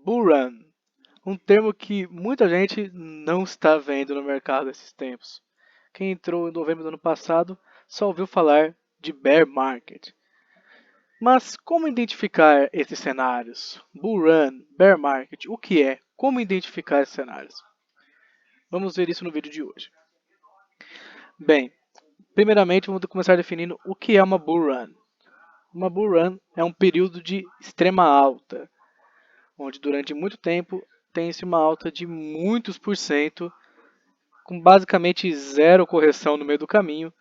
Bull Run, um termo que muita gente não está vendo no mercado esses tempos. Quem entrou em novembro do ano passado só ouviu falar de bear market. Mas como identificar esses cenários? Bull Run, bear market, o que é? Como identificar esses cenários? Vamos ver isso no vídeo de hoje. Bem, primeiramente vamos começar definindo o que é uma Bull Run. Uma Bull Run é um período de extrema alta, onde durante muito tempo tem-se uma alta de muitos por cento, com basicamente zero correção no meio do caminho,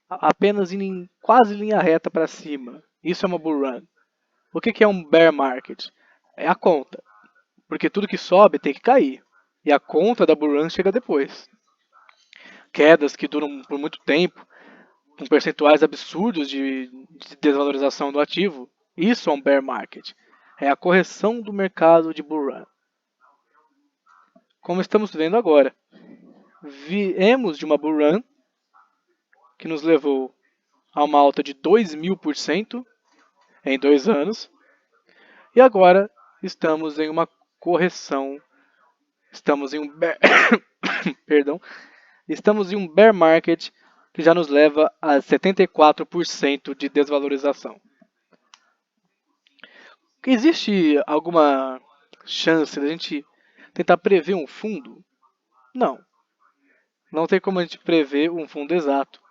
apenas indo em quase linha reta para cima. Isso é uma bull run. O que é um bear market? É a conta, porque tudo que sobe tem que cair, e a conta da bull run chega depois. Quedas que duram por muito tempo, com percentuais absurdos de desvalorização do ativo, isso é um bear market. É a correção do mercado de bull run. Como estamos vendo agora, viemos de uma bull run que nos levou a uma alta de 2000% em 2 anos, e agora estamos em uma correção, estamos em um bear, perdão, estamos em um bear market que já nos leva a 74% de desvalorização. Existe alguma chance de a gente tentar prever um fundo? Não. Não tem como a gente prever um fundo exato.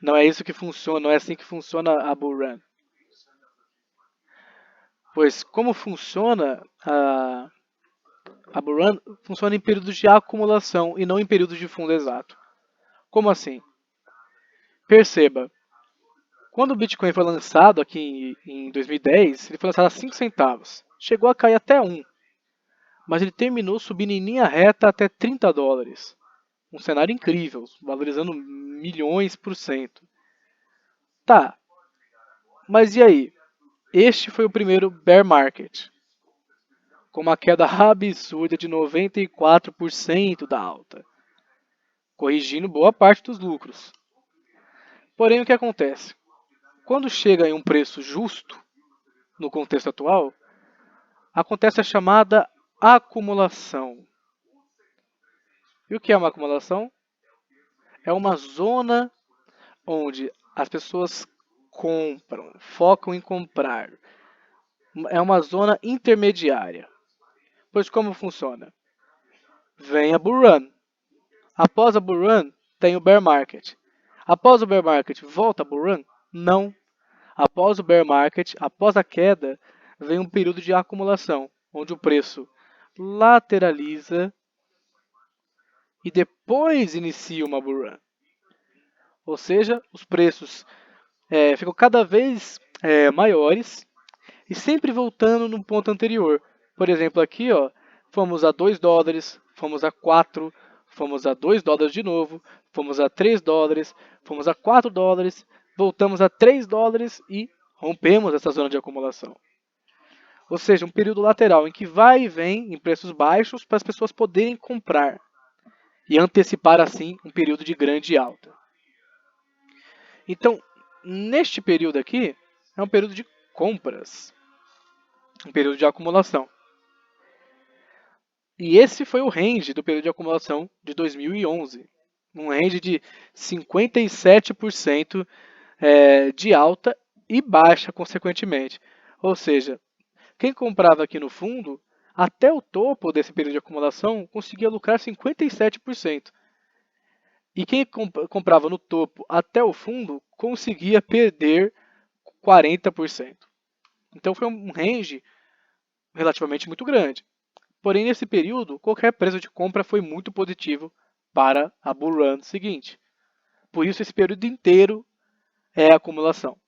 Não é isso que funciona, não é assim que funciona a bull run. Pois como funciona a bull run? Funciona em períodos de acumulação e não em períodos de fundo exato. Como assim? Perceba, quando o Bitcoin foi lançado aqui em 2010, ele foi lançado a 5 centavos. Chegou a cair até 1, mas ele terminou subindo em linha reta até 30 dólares. Um cenário incrível, valorizando milhões por cento. Tá, mas e aí? Este foi o primeiro bear market, com uma queda absurda de 94% da alta, corrigindo boa parte dos lucros. Porém, o que acontece? Quando chega em um preço justo, no contexto atual, acontece a chamada acumulação. E o que é uma acumulação? É uma zona onde as pessoas compram, focam em comprar. É uma zona intermediária. Pois como funciona? Vem a bull run. Após a bull run, tem o bear market. Após o bear market, volta a bull run? Não. Após o bear market, após a queda, vem um período de acumulação, onde o preço lateraliza e depois inicia uma bull run. Ou seja, os preços ficam cada vez maiores e sempre voltando no ponto anterior. Por exemplo, aqui fomos a 2 dólares, fomos a 4, fomos a 2 dólares de novo, fomos a 3 dólares, fomos a 4 dólares, voltamos a 3 dólares e rompemos essa zona de acumulação. Ou seja, um período lateral em que vai e vem em preços baixos para as pessoas poderem comprar e antecipar assim um período de grande alta. Então, neste período aqui, é um período de compras, um período de acumulação. E esse foi o range do período de acumulação de 2011, um range de 57% de alta e baixa, consequentemente. Ou seja, quem comprava aqui no fundo, até o topo desse período de acumulação, conseguia lucrar 57%. E quem comprava no topo até o fundo, conseguia perder 40%. Então foi um range relativamente muito grande. Porém, nesse período, qualquer preço de compra foi muito positivo para a bull run seguinte. Por isso, esse período inteiro é acumulação.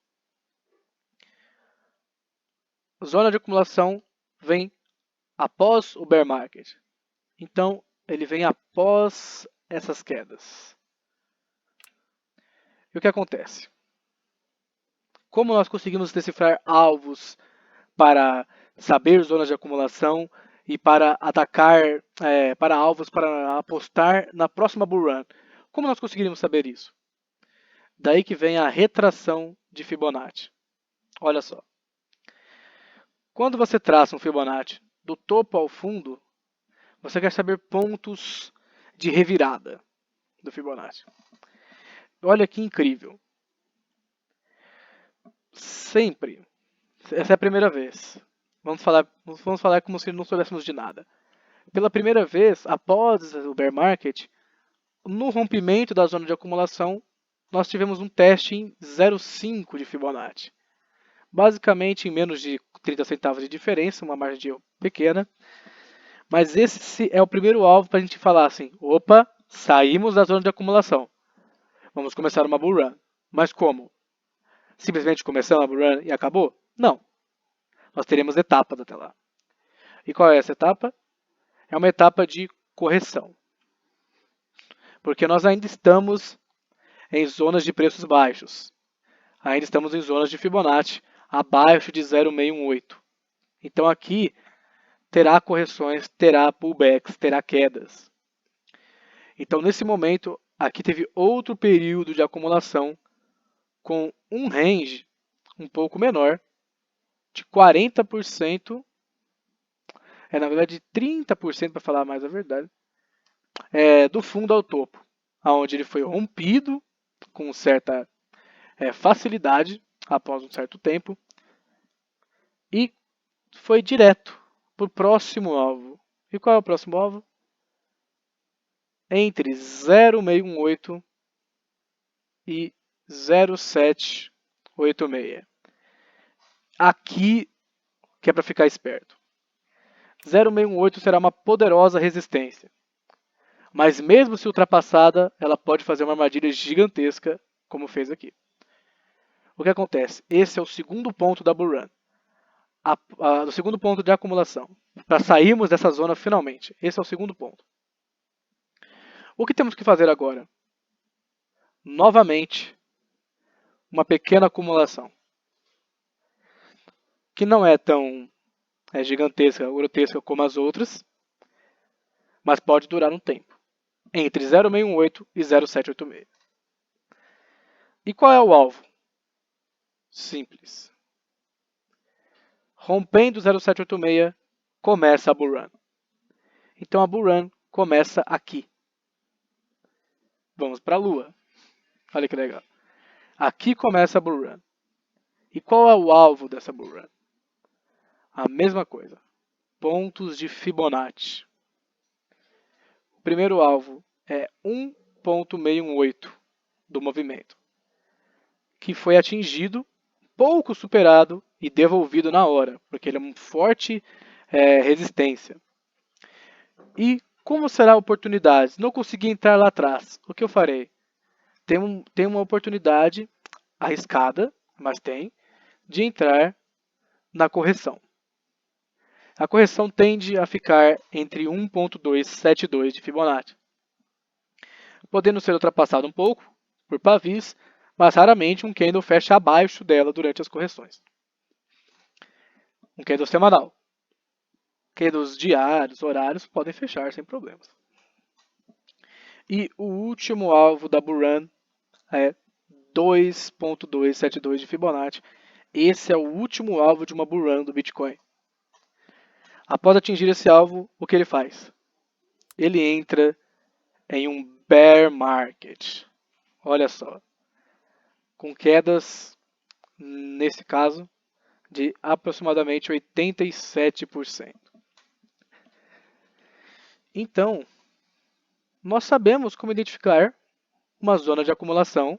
Zona de acumulação vem após o bear market. Então, ele vem após essas quedas. E o que acontece? Como nós conseguimos decifrar alvos para saber zonas de acumulação e para atacar, para alvos, para apostar na próxima bull run? Como nós conseguiríamos saber isso? Daí que vem a retração de Fibonacci. Olha só. Quando você traça um Fibonacci do topo ao fundo, você quer saber pontos de revirada do Fibonacci. Olha que incrível. Sempre. Essa é a primeira vez. Vamos falar como se não soubéssemos de nada. Pela primeira vez, após o bear market, no rompimento da zona de acumulação, nós tivemos um teste em 0,5 de Fibonacci. Basicamente em menos de 30 centavos de diferença, uma margem de erro pequena. Mas esse é o primeiro alvo para a gente falar assim, opa, saímos da zona de acumulação. Vamos começar uma bull run. Mas como? Simplesmente começamos a bull run e acabou? Não. Nós teremos etapas até lá. E qual é essa etapa? É uma etapa de correção. Porque nós ainda estamos em zonas de preços baixos. Ainda estamos em zonas de Fibonacci abaixo de 0,618. Então aqui terá correções, terá pullbacks, terá quedas. Então nesse momento, aqui teve outro período de acumulação com um range um pouco menor, de 40%, na verdade 30% para falar mais a verdade, do fundo ao topo, onde ele foi rompido com certa facilidade após um certo tempo e foi direto para o próximo alvo. E qual é o próximo alvo? Entre 0,618 e 0,786. Aqui que é para ficar esperto. 0,618 será uma poderosa resistência. Mas mesmo se ultrapassada, ela pode fazer uma armadilha gigantesca, como fez aqui. O que acontece? Esse é o segundo ponto da bull run. O segundo ponto de acumulação. Para sairmos dessa zona finalmente. Esse é o segundo ponto. O que temos que fazer agora? Novamente, uma pequena acumulação. Que não é tão gigantesca, grotesca como as outras, mas pode durar um tempo. Entre 0,618 e 0,786. E qual é o alvo? Simples. Rompendo 0,786, começa a bull run. Então a bull run começa aqui. Vamos para a Lua. Olha que legal. Aqui começa a bull run. E qual é o alvo dessa bull run? A mesma coisa. Pontos de Fibonacci. O primeiro alvo é 1,618 do movimento, que foi atingido, pouco superado e devolvido na hora, porque ele é uma forte resistência. E como será a oportunidade? Não consegui entrar lá atrás. O que eu farei? Tem uma oportunidade arriscada, mas tem, de entrar na correção. A correção tende a ficar entre 1,272 de Fibonacci, podendo ser ultrapassado um pouco por pavis, mas raramente um candle fecha abaixo dela durante as correções. Um candle semanal. Candles diários, horários, podem fechar sem problemas. E o último alvo da bull run é 2,272 de Fibonacci. Esse é o último alvo de uma bull run do Bitcoin. Após atingir esse alvo, o que ele faz? Ele entra em um bear market. Olha só. Com quedas, nesse caso, de aproximadamente 87%. Então, nós sabemos como identificar uma zona de acumulação,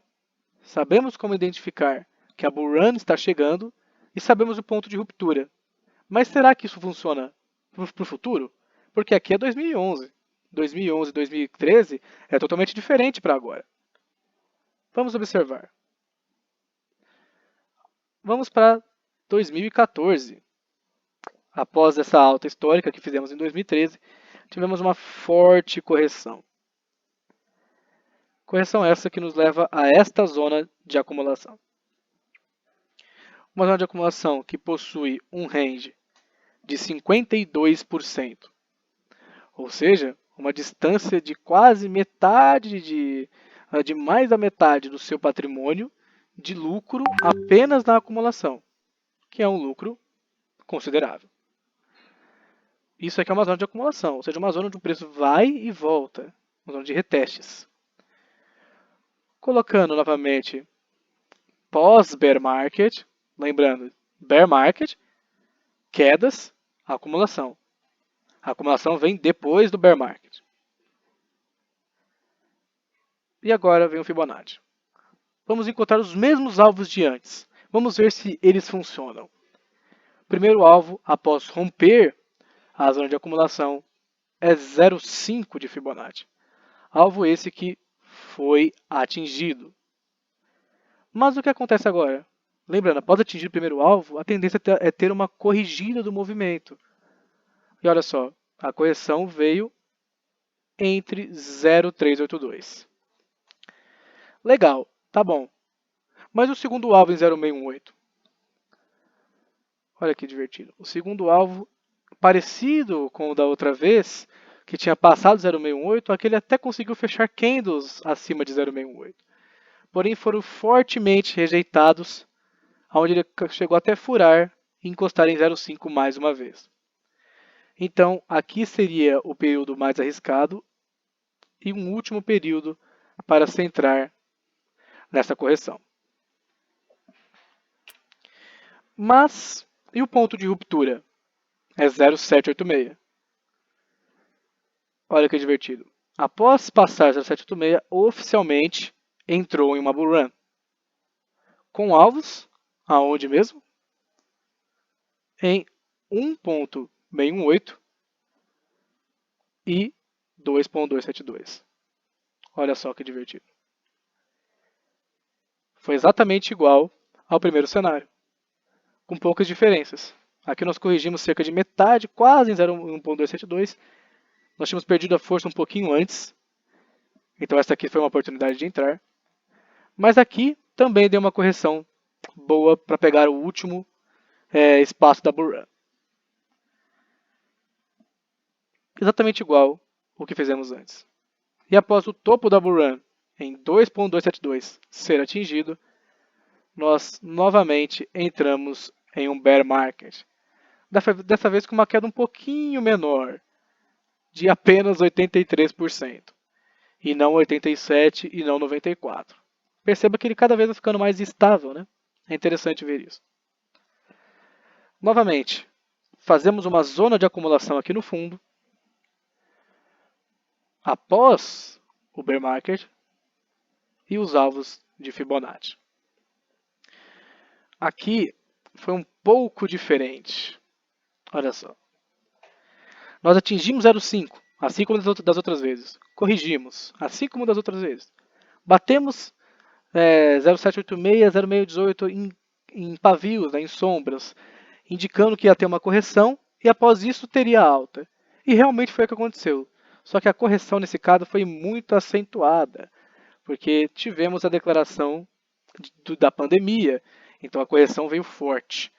sabemos como identificar que a bull run está chegando e sabemos o ponto de ruptura. Mas será que isso funciona para o futuro? Porque aqui é 2011. 2011 2013 é totalmente diferente para agora. Vamos observar. Vamos para 2014. Após essa alta histórica que fizemos em 2013, tivemos uma forte correção. Correção essa que nos leva a esta zona de acumulação. Uma zona de acumulação que possui um range de 52%. Ou seja, uma distância de quase metade, de mais da metade do seu patrimônio de lucro apenas na acumulação, que é um lucro considerável. Isso aqui é uma zona de acumulação, ou seja, uma zona onde o preço vai e volta, uma zona de retestes. Colocando novamente pós-bear market, lembrando, bear market, quedas, acumulação. A acumulação vem depois do bear market. E agora vem o Fibonacci. Vamos encontrar os mesmos alvos de antes. Vamos ver se eles funcionam. Primeiro alvo, após romper a zona de acumulação, é 0,5 de Fibonacci. Alvo esse que foi atingido. Mas o que acontece agora? Lembrando, após atingir o primeiro alvo, a tendência é ter uma corrigida do movimento. E olha só, a correção veio entre 0,382. Legal, tá bom. Mas o segundo alvo em 0,618? Olha que divertido. O segundo alvo, parecido com o da outra vez, que tinha passado 0,618, aquele até conseguiu fechar candles acima de 0,618. Porém, foram fortemente rejeitados, onde ele chegou até furar e encostar em 0,5 mais uma vez. Então, aqui seria o período mais arriscado e um último período para se entrar nessa correção. Mas, e o ponto de ruptura? É 0,786. Olha que divertido. Após passar 0,786, oficialmente entrou em uma bull run. Com alvos, aonde mesmo? Em 1,618 e 2,272. Olha só que divertido. Foi exatamente igual ao primeiro cenário, com poucas diferenças. Aqui nós corrigimos cerca de metade, quase em 1,272. Nós tínhamos perdido a força um pouquinho antes, então essa aqui foi uma oportunidade de entrar. Mas aqui também deu uma correção boa para pegar o último espaço da bull run. Exatamente igual o que fizemos antes. E após o topo da bull run em 2,272 ser atingido, nós novamente entramos em um bear market. Dessa vez com uma queda um pouquinho menor, de apenas 83%. E não 87% e não 94%. Perceba que ele cada vez vai ficando mais estável, né? É interessante ver isso. Novamente, fazemos uma zona de acumulação aqui no fundo. Após o bear market e os alvos de Fibonacci. Aqui foi um pouco diferente. Olha só. Nós atingimos 0,5, assim como das outras vezes. Corrigimos, assim como das outras vezes. Batemos 0,786, 0,618 em pavios, né, em sombras, indicando que ia ter uma correção e após isso teria alta. E realmente foi o que aconteceu. Só que a correção nesse caso foi muito acentuada, porque tivemos a declaração da pandemia, então a correção veio forte,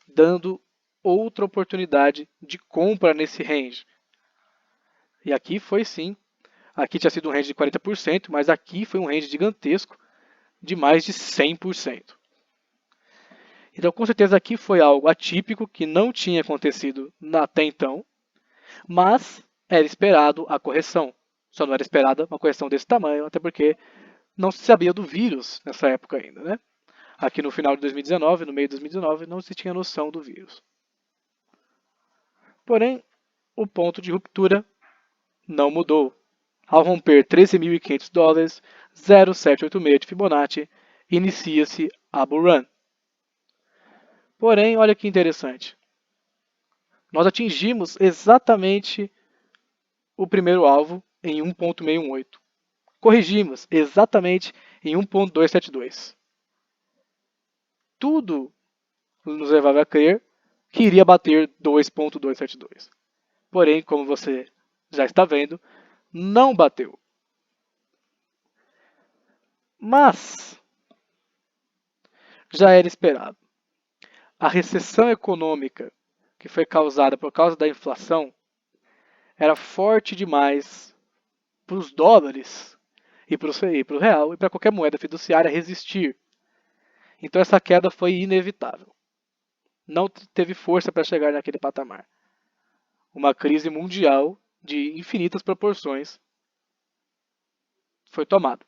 dando outra oportunidade de compra nesse range. E aqui foi sim, aqui tinha sido um range de 40%, mas aqui foi um range gigantesco de mais de 100%. Então com certeza aqui foi algo atípico que não tinha acontecido até então, mas era esperado a correção. Só não era esperada uma correção desse tamanho, até porque não se sabia do vírus nessa época ainda, né? Aqui no final de 2019, no meio de 2019, não se tinha noção do vírus. Porém, o ponto de ruptura não mudou. Ao romper $13.500, 0,786 de Fibonacci, inicia-se a bull run. Porém, olha que interessante. Nós atingimos exatamente o primeiro alvo em 1,618. Corrigimos exatamente em 1,272. Tudo nos levava a crer que iria bater 2,272. Porém, como você já está vendo, não bateu. Mas já era esperado. A recessão econômica que foi causada por causa da inflação era forte demais para os dólares e para o real e para qualquer moeda fiduciária resistir. Então essa queda foi inevitável. Não teve força para chegar naquele patamar. uma crise mundial de infinitas proporções foi tomada.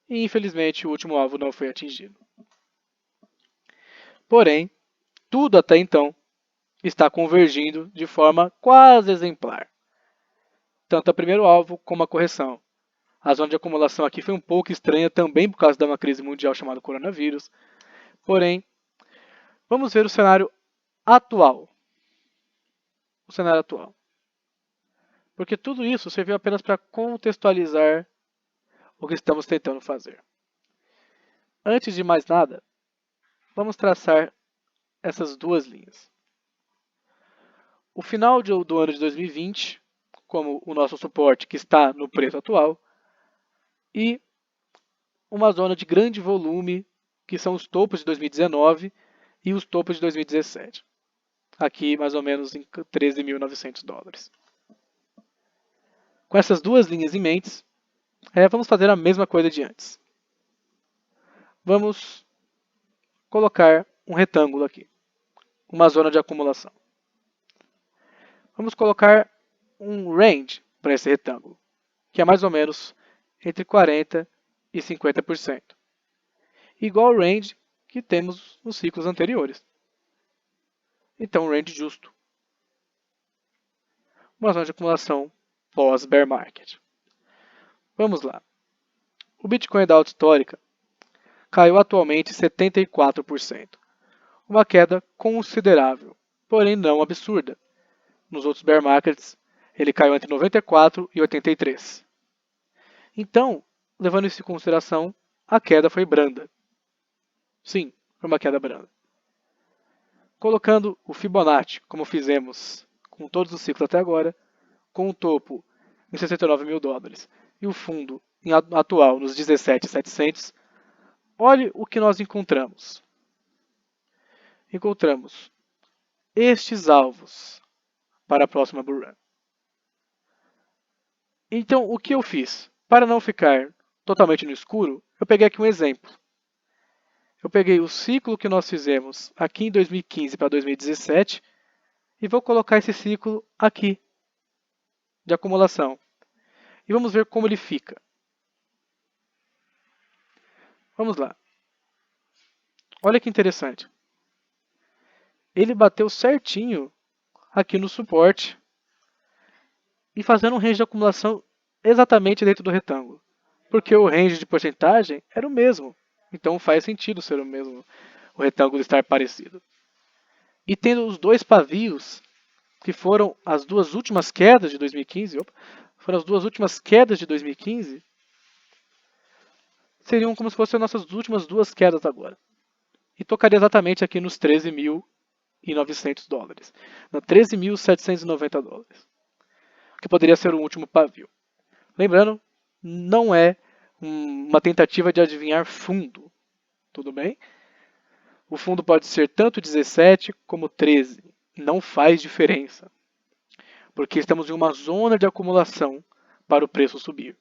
E infelizmente o último alvo não foi atingido. Porém, tudo até então está convergindo de forma quase exemplar. Tanto o primeiro alvo como a correção. A zona de acumulação aqui foi um pouco estranha também por causa de uma crise mundial chamada coronavírus. Porém, vamos ver o cenário atual. O cenário atual. Porque tudo isso serviu apenas para contextualizar o que estamos tentando fazer. Antes de mais nada, vamos traçar essas duas linhas. O final do ano de 2020, como o nosso suporte que está no preço atual, e uma zona de grande volume, que são os topos de 2019 e os topos de 2017. Aqui mais ou menos em 13.900 dólares. Com essas duas linhas em mente, vamos fazer a mesma coisa de antes. Vamos colocar um retângulo aqui, uma zona de acumulação. Vamos colocar um range para esse retângulo, que é mais ou menos entre 40% e 50%. Igual ao range que temos nos ciclos anteriores. Então, um range justo. Uma zona de acumulação pós-bear market. Vamos lá. O Bitcoin da alta histórica caiu atualmente 74%. Uma queda considerável, porém não absurda. Nos outros bear markets, ele caiu entre 94% e 83%. Então, levando isso em consideração, a queda foi branda. Sim, foi uma queda branda. Colocando o Fibonacci, como fizemos com todos os ciclos até agora, com o topo em 69 mil dólares e o fundo atual nos 17.700, olhe o que nós encontramos. Encontramos estes alvos para a próxima bull run. Então, o que eu fiz? Para não ficar totalmente no escuro, eu peguei aqui um exemplo. Eu peguei o ciclo que nós fizemos aqui em 2015 para 2017 e vou colocar esse ciclo aqui de acumulação. E vamos ver como ele fica. Vamos lá. Olha que interessante. Ele bateu certinho aqui no suporte e fazendo um range de acumulação exatamente dentro do retângulo. Porque o range de porcentagem era o mesmo. Então faz sentido ser o mesmo, o retângulo estar parecido. E tendo os dois pavios, que foram as duas últimas quedas de 2015, foram as duas últimas quedas de 2015, seriam como se fossem as nossas últimas duas quedas agora. E tocaria exatamente aqui nos 13.900 dólares. Na 13.790 dólares. Que poderia ser o último pavio. Lembrando, não é uma tentativa de adivinhar fundo. Tudo bem? O fundo pode ser tanto 17 como 13. Não faz diferença. Porque estamos em uma zona de acumulação para o preço subir.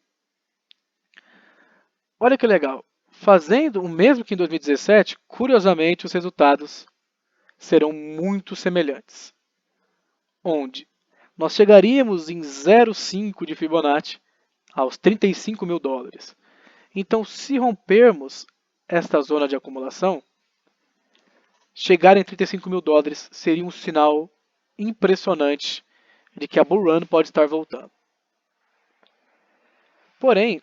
Olha que legal. Fazendo o mesmo que em 2017, curiosamente os resultados serão muito semelhantes. Onde nós chegaríamos em 0,5 de Fibonacci aos 35 mil dólares. Então, se rompermos esta zona de acumulação, chegar em 35 mil dólares seria um sinal impressionante de que a bull run pode estar voltando. Porém,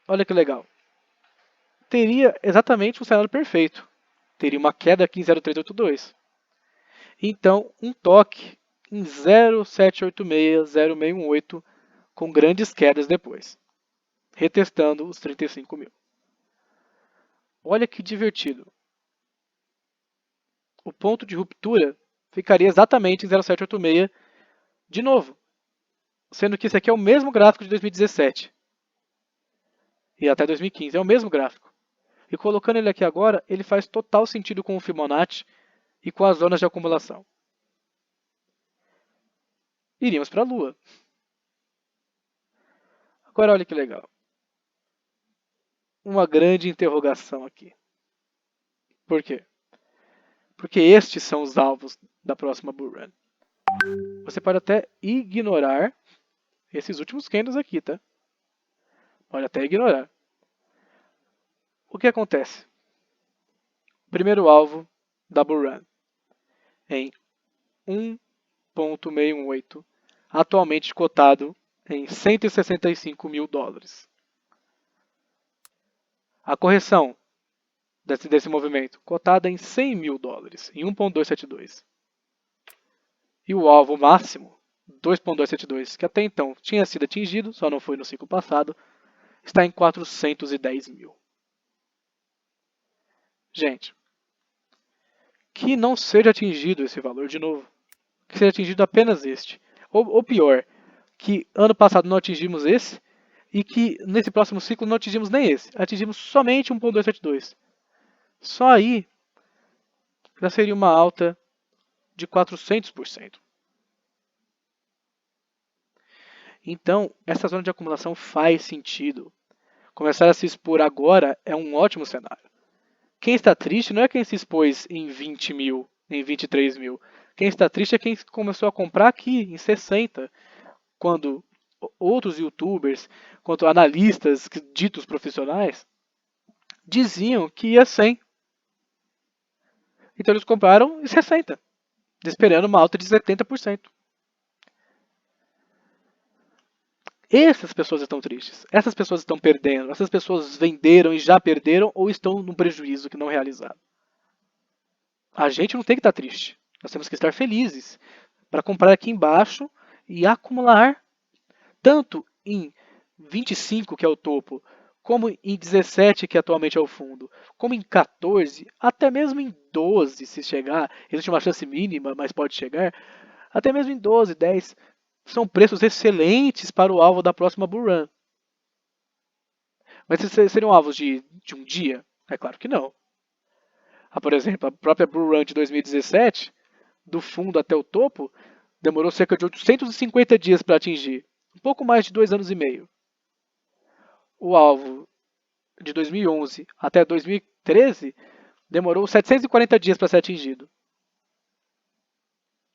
olha que legal. Teria exatamente um cenário perfeito. Teria uma queda aqui em 0,382. Então, um toque em 0,786, 0,618, com grandes quedas depois, retestando os 35 mil. Olha que divertido. O ponto de ruptura ficaria exatamente em 0,786 de novo, sendo que esse aqui é o mesmo gráfico de 2017 e até 2015, é o mesmo gráfico. E colocando ele aqui agora, ele faz total sentido com o Fibonacci e com as zonas de acumulação. Iríamos para a Lua. Agora olha que legal. Uma grande interrogação aqui. Por quê? Porque estes são os alvos da próxima bull run. Você pode até ignorar esses últimos candles aqui, tá? Pode até ignorar. O que acontece? Primeiro alvo da Bull Run em 1,618, atualmente cotado em 165 mil dólares. A correção desse movimento, cotada em 100 mil dólares, em 1,272. E o alvo máximo, 2,272, que até então tinha sido atingido, só não foi no ciclo passado, está em 410 mil. Gente, que não seja atingido esse valor de novo. Que seja atingido apenas este. Ou pior, que ano passado não atingimos esse e que nesse próximo ciclo não atingimos nem esse. Atingimos somente 1,272. Só aí já seria uma alta de 400%. Então, essa zona de acumulação faz sentido. Começar a se expor agora é um ótimo cenário. Quem está triste não é quem se expôs em 20 mil, em 23 mil. Quem está triste é quem começou a comprar aqui em 60, quando outros youtubers, quanto analistas ditos profissionais, diziam que ia 100. Então eles compraram em 60, esperando uma alta de 70%. Essas pessoas estão tristes, essas pessoas estão perdendo, essas pessoas venderam e já perderam ou estão num prejuízo que não realizaram. A gente não tem que estar triste, nós temos que estar felizes para comprar aqui embaixo e acumular tanto em 25, que é o topo, como em 17, que atualmente é o fundo, como em 14, até mesmo em 12, se chegar, existe uma chance mínima, mas pode chegar, até mesmo em 12, 10, são preços excelentes para o alvo da próxima Bull Run. Mas seriam alvos de um dia? É claro que não. Por exemplo, a própria Bull Run de 2017, do fundo até o topo, demorou cerca de 850 dias para atingir, um pouco mais de 2 anos e meio. O alvo de 2011 até 2013 demorou 740 dias para ser atingido.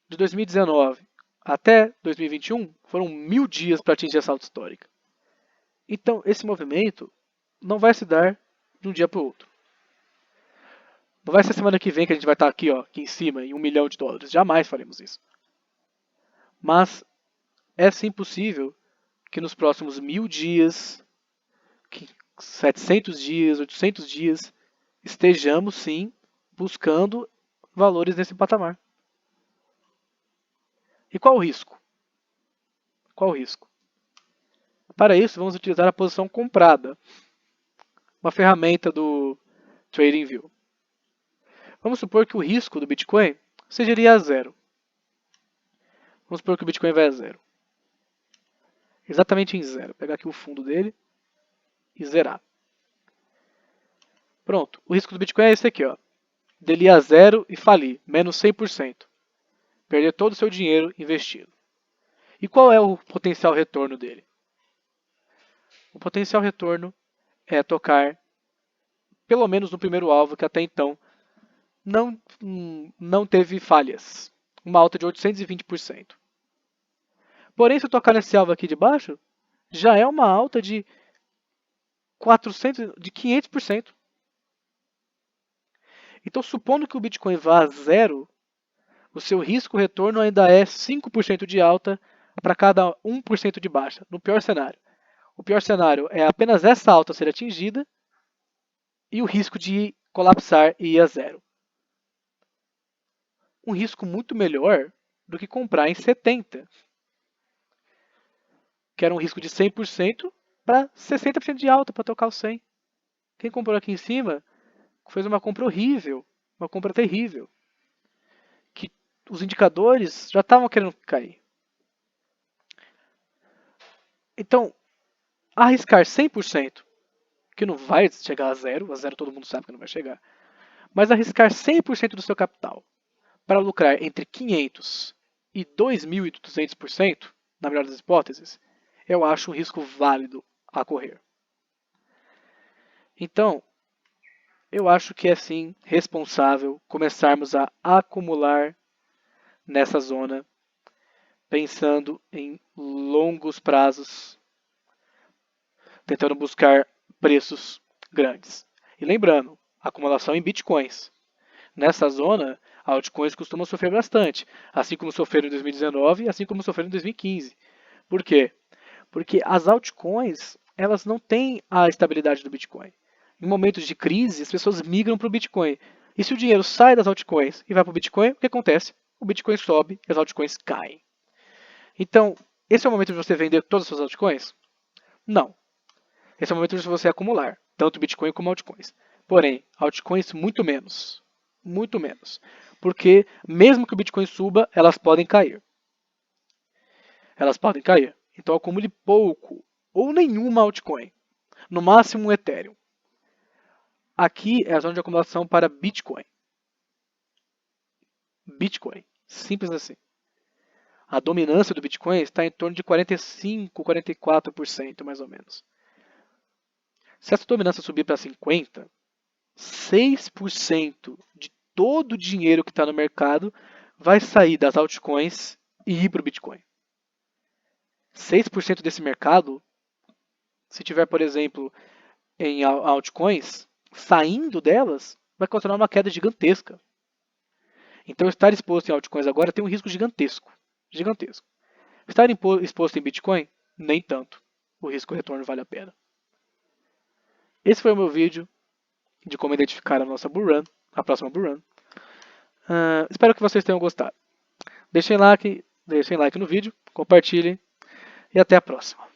De 2019 até 2021 foram 1000 dias para atingir essa alta histórica. Então, esse movimento não vai se dar de um dia para o outro. Não vai ser semana que vem que a gente vai estar aqui, aqui em cima, em $1 milhão. Jamais faremos isso. Mas é sim possível que nos próximos 1000 dias, 700 dias, 800 dias, estejamos sim buscando valores nesse patamar. E qual o risco? Qual o risco? Para isso, vamos utilizar a posição comprada, uma ferramenta do TradingView. Vamos supor que o risco do Bitcoin seja a zero. Vamos supor que o Bitcoin vai a zero. Exatamente em zero. Vou pegar aqui o fundo dele e zerar. Pronto. O risco do Bitcoin é esse aqui, dele ir a zero e falir, menos 100%. Perder todo o seu dinheiro investido. E qual é o potencial retorno dele? O potencial retorno é tocar, pelo menos no primeiro alvo, que até então não teve falhas. Uma alta de 820%. Porém, se eu tocar nesse alvo aqui de baixo, já é uma alta de 500%. Então, supondo que o Bitcoin vá a zero, o seu risco-retorno ainda é 5% de alta para cada 1% de baixa, no pior cenário. O pior cenário é apenas essa alta ser atingida e o risco de colapsar e ir a zero. Um risco muito melhor do que comprar em 70, que era um risco de 100% para 60% de alta para tocar o 100. Quem comprou aqui em cima fez uma compra horrível, uma compra terrível, que os indicadores já estavam querendo cair. Então, arriscar 100%, que não vai chegar a zero todo mundo sabe que não vai chegar, mas arriscar 100% do seu capital para lucrar entre 500% e 2.200%, na melhor das hipóteses, eu acho um risco válido a correr. Então, eu acho que é sim responsável começarmos a acumular nessa zona pensando em longos prazos, tentando buscar preços grandes. E lembrando, acumulação em bitcoins. Nessa zona, altcoins costumam sofrer bastante, assim como sofreram em 2019 e assim como sofreram em 2015. Por quê? Porque as altcoins, elas não têm a estabilidade do Bitcoin. Em momentos de crise, as pessoas migram para o Bitcoin. E se o dinheiro sai das altcoins e vai para o Bitcoin, o que acontece? O Bitcoin sobe e as altcoins caem. Então, esse é o momento de você vender todas as suas altcoins? Não. Esse é o momento de você acumular, tanto Bitcoin como altcoins. Porém, altcoins muito menos. Muito menos. Porque mesmo que o Bitcoin suba, elas podem cair. Elas podem cair. Então acumule pouco ou nenhuma altcoin. No máximo um Ethereum. Aqui é a zona de acumulação para Bitcoin. Bitcoin. Simples assim. A dominância do Bitcoin está em torno de 45, 44% mais ou menos. Se essa dominância subir para 50%, 6% de todo o dinheiro que está no mercado vai sair das altcoins e ir para o Bitcoin. 6% desse mercado, se tiver, por exemplo, em altcoins, saindo delas, vai causar uma queda gigantesca. Então, estar exposto em altcoins agora tem um risco gigantesco. Gigantesco. Estar exposto em Bitcoin, nem tanto. O risco-retorno vale a pena. Esse foi o meu vídeo de como identificar a nossa bull run, a próxima bull run. Espero que vocês tenham gostado. Deixem like no vídeo, compartilhem e até a próxima.